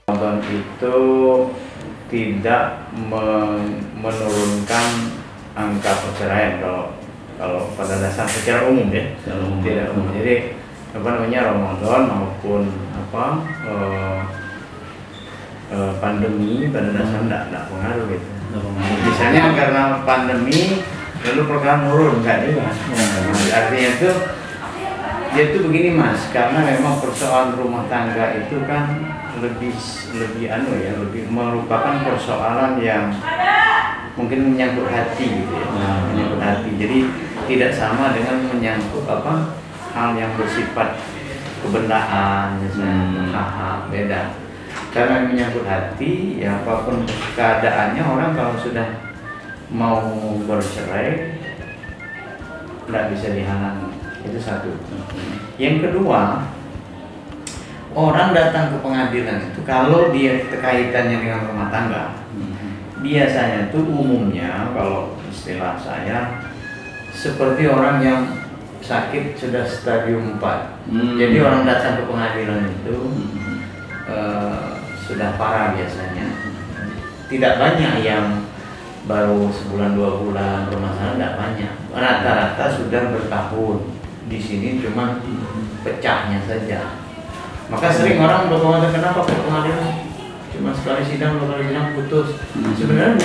Ramadan itu tidak menurunkan angka perceraian kalau pada dasar secara umum ya, tidak umum. Jadi Ramadan maupun pandemi pada dasarnya tidak pengaruh gitu. Misalnya karena pandemi lalu perkara menurun enggak juga. Artinya itu dia itu begini Mas, karena memang persoalan rumah tangga itu kan lebih merupakan persoalan yang mungkin menyangkut hati gitu ya, menyangkut hati. Jadi tidak sama dengan menyangkut hal yang bersifat kebendaan misalnya, beda. Karena menyangkut hati, ya apapun keadaannya, orang kalau sudah mau bercerai tidak bisa dihalangi. Itu satu. Yang kedua, orang datang ke pengadilan itu kalau dia kaitannya dengan rumah tangga, biasanya itu umumnya kalau istilah saya seperti orang yang sakit sudah stadium 4. Jadi orang datang ke pengadilan itu sudah parah biasanya. Tidak banyak yang baru sebulan 2 bulan bermasalah, tidak banyak. Rata-rata sudah bertahun. Di sini cuma pecahnya saja. Maka sering orang berkomentar, kenapa ke pengadilan cuma sekali sidang, 2 kali sidang putus. Sebenarnya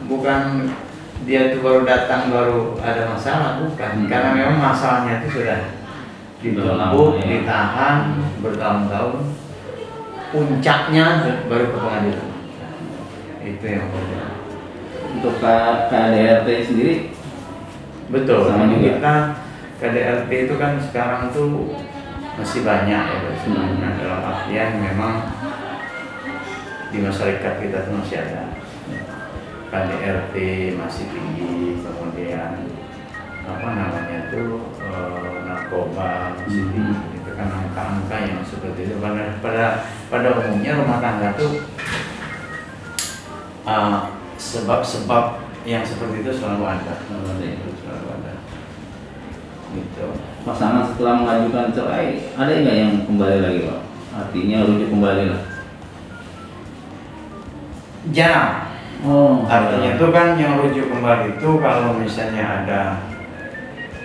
bukan dia itu baru datang baru ada masalah, bukan. Karena memang masalahnya itu sudah ditumpuk, ditahan bertahun-tahun. Puncaknya baru ke pengadilan. Itu yang berbeda. Untuk KDRT sendiri betul. Sama juga. Kita KDRT itu kan sekarang tuh masih banyak ya, sebenarnya dalam artian memang di masyarakat kita tuh masih ada KDRT masih tinggi, kemudian narkoba masih tinggi. Itu kan angka-angka yang seperti itu. Pada umumnya rumah tangga tuh sebab-sebab yang seperti itu selalu ada. Gitu. Pasangan setelah mengajukan cerai ada nggak yang kembali lagi Pak? Artinya rujuk kembali lah? Jarang. Artinya itu kan yang rujuk kembali itu kalau misalnya ada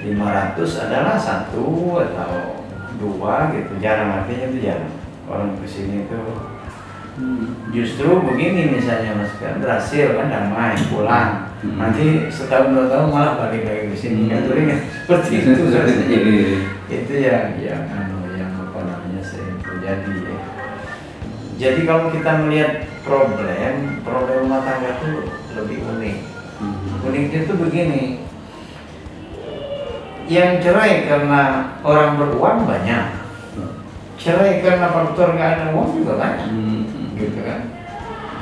500 adalah 1 atau 2 gitu. Jarang, artinya itu jarang. Orang kesini itu justru begini misalnya Mas, kan berhasil kan damai pulang. Nanti setahun 2 tahun malah balik lagi ke sini kan seperti itu. Itu yang sering terjadi ya. Jadi kalau kita melihat problem rumah tangga itu lebih unik. Uniknya itu begini. Yang cerai karena orang beruang banyak. Cerai karena faktor nggak ada uang juga banyak. Gitu kan.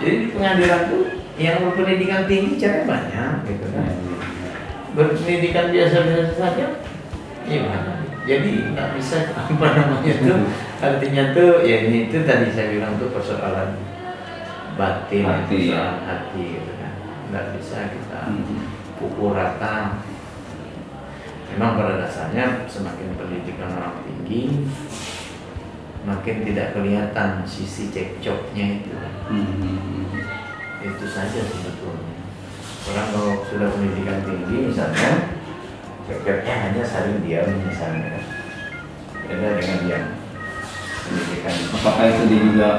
Jadi di pengadilan tuh yang berpendidikan tinggi cerai banyak gitu kan. Berpendidikan biasa-biasa saja gimana? Jadi nggak bisa artinya tuh ya ini itu tadi saya bilang tuh persoalan batin, persoalan hati gitu kan. Nggak bisa kita pukul rata. Memang pada dasarnya semakin pendidikan orang tinggi, makin tidak kelihatan sisi cekcoknya itu. Itu saja sebetulnya. Orang kalau sudah pendidikan tinggi misalnya, cekcoknya hanya saling diam misalnya. Beda dengan yang pendidikan. Apakah itu dia juga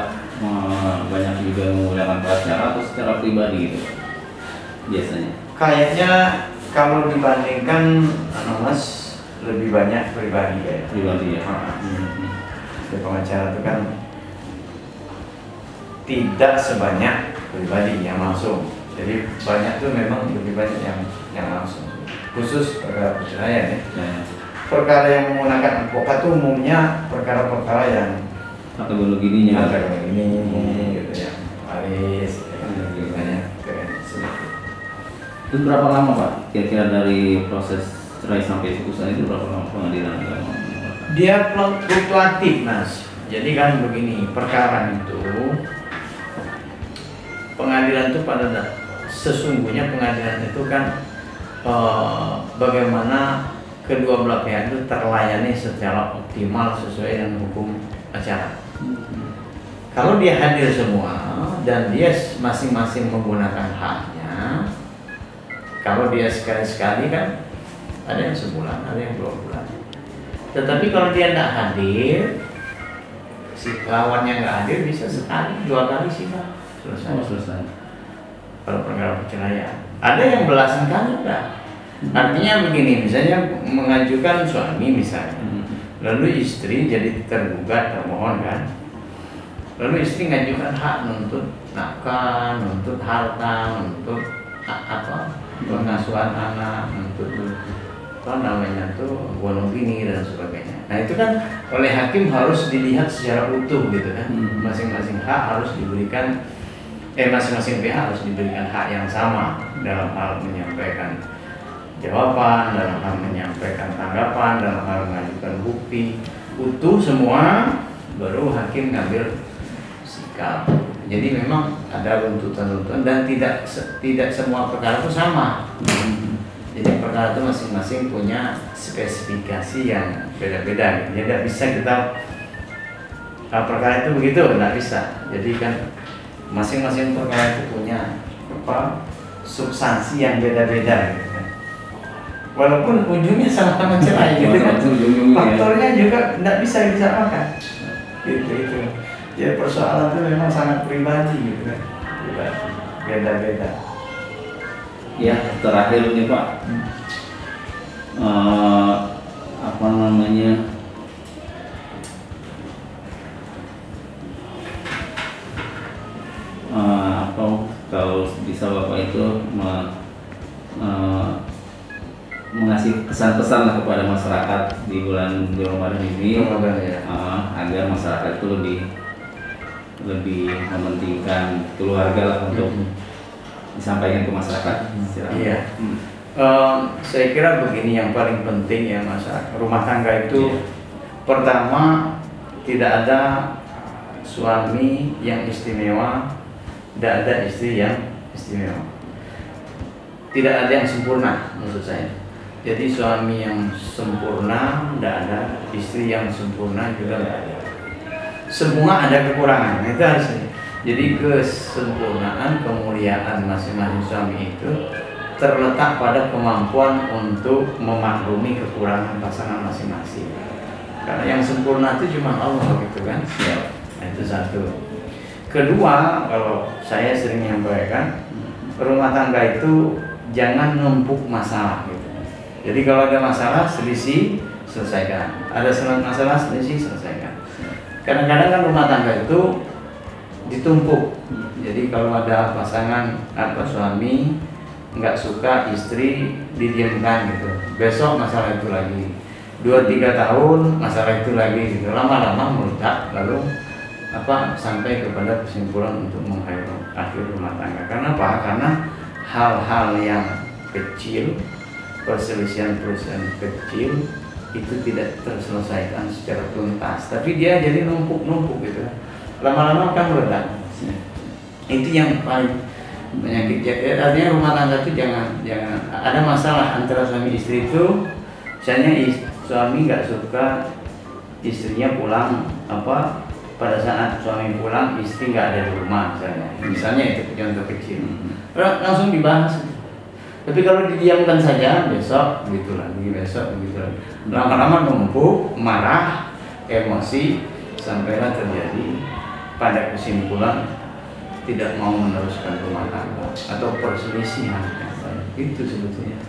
banyak juga menggunakan pacar atau secara pribadi gitu biasanya? Kayaknya kalau dibandingkan Mas lebih banyak pribadi ya. Pribadi ya. Di pengacara itu kan tidak sebanyak pribadi yang langsung. Jadi banyak tuh memang lebih banyak yang langsung. Khusus perkara perceraian ya. Perkara yang menggunakan advokat itu umumnya perkara-perkara yang kategori gininya. Kategori ini gitu ya, waris banyak kayak seperti. Itu berapa lama Pak? Kira-kira dari proses cerai sampai putusan itu berapa lama pengadilan agama? Dia fluktuatif Mas. Jadi kan begini, perkara itu pengadilan itu sesungguhnya pengadilan itu kan bagaimana kedua belah pihak itu terlayani secara optimal sesuai dengan hukum acara. Kalau dia hadir semua dan dia masing-masing menggunakan haknya, kalau dia sekali-sekali kan ada yang sebulan, ada yang 2 bulan. Tetapi kalau dia tidak hadir, si lawannya nggak hadir bisa sekali, 2 kali sih Pak, selesai. Kalau perkara perceraian, ada yang belasan kali enggak. Artinya begini, misalnya mengajukan suami misalnya, lalu istri jadi tergugat termohon kan, lalu istri mengajukan hak nuntut nafkah, nuntut harta, nuntut pengasuhan anak, nuntut bunuh bini dan sebagainya. Nah itu kan oleh hakim harus dilihat secara utuh gitu kan, masing-masing hak harus diberikan, masing-masing pihak harus diberikan hak yang sama dalam hal menyampaikan jawaban, dalam hal menyampaikan tanggapan, dalam hal mengajukan bukti utuh semua, baru hakim ngambil sikap. Jadi memang ada runtutan-runtutan dan tidak semua perkara itu sama. Jadi perkara itu masing-masing punya spesifikasi yang beda-beda. Jadi tidak bisa kita perkara itu begitu, tidak bisa. Jadi kan masing-masing perkara itu punya substansi yang beda-beda gitu kan. Walaupun ujungnya sama-sama cerai gitu kan, faktornya juga tidak bisa disamakan. Gitu. Jadi persoalan itu memang sangat pribadi gitu kan, beda-beda. Ya terakhir nih Pak, apa namanya? Kalau bisa Bapak itu mengasih pesan-pesan lah kepada masyarakat di bulan Ramadan ini, agar masyarakat itu lebih mementingkan keluarga lah untuk disampaikan ke masyarakat. Iya. Saya kira begini, yang paling penting ya masyarakat rumah tangga itu, pertama tidak ada suami yang istimewa, tidak ada istri yang istimewa, tidak ada yang sempurna maksud saya. Jadi suami yang sempurna tidak ada, istri yang sempurna juga tidak ada. Semua ada kekurangan, itu harusnya. Jadi kesempurnaan, kemuliaan masing-masing suami itu terletak pada kemampuan untuk memaklumi kekurangan pasangan masing-masing. Karena yang sempurna itu cuma Allah gitu kan. Ya. Nah, itu satu. Kedua, kalau saya sering menyampaikan, rumah tangga itu jangan numpuk masalah gitu. Jadi kalau ada masalah, selisih, selesaikan. Ada masalah, selisih, selesaikan. Kadang-kadang kan rumah tangga itu ditumpuk. Jadi kalau ada pasangan atau suami nggak suka, istri didiamkan gitu. Besok masalah itu lagi. 2-3 tahun masalah itu lagi gitu. Lama-lama meledak, lalu sampai kepada kesimpulan untuk mengakhiri rumah tangga. Karena apa? Karena hal-hal yang kecil, perselisihan-perselisihan kecil itu tidak terselesaikan secara tuntas, tapi dia jadi numpuk-numpuk gitu. Lama-lama akan meledak. Itu yang paling menyakitkan. Artinya rumah tangga itu jangan ada masalah antara suami istri itu, misalnya suami nggak suka istrinya pulang pada saat suami pulang istri nggak ada di rumah misalnya itu contoh kecil, langsung dibahas. Tapi kalau didiamkan saja, besok begitu lagi, besok begitu lagi, lama-lama numpuk, marah, emosi, sampailah terjadi pada kesimpulan tidak mau meneruskan rumah tangga atau perselisihan. Itu sebetulnya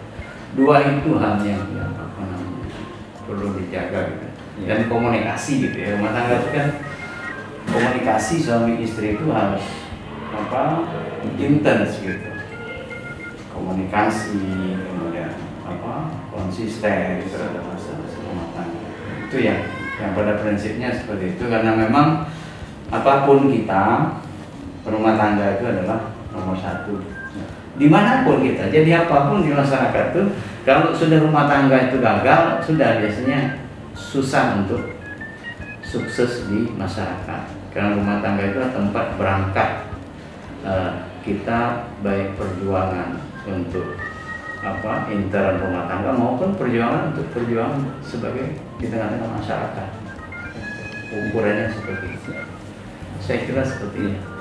dua itu hal yang perlu dijaga gitu. Dan komunikasi gitu ya, rumah tangga itu kan komunikasi suami istri itu harus intens gitu, komunikasi, kemudian konsisten terhadap masalah rumah tangga itu yang Yang pada prinsipnya seperti itu, karena memang apapun kita, rumah tangga itu adalah nomor satu. Dimanapun kita, jadi apapun di masyarakat itu, kalau sudah rumah tangga itu gagal, sudah biasanya susah untuk sukses di masyarakat. Karena rumah tangga itu adalah tempat berangkat kita, baik perjuangan untuk intern rumah tangga maupun perjuangan sebagai di tengah-tengah masyarakat. Ukurannya seperti itu. Saya kira seperti itu.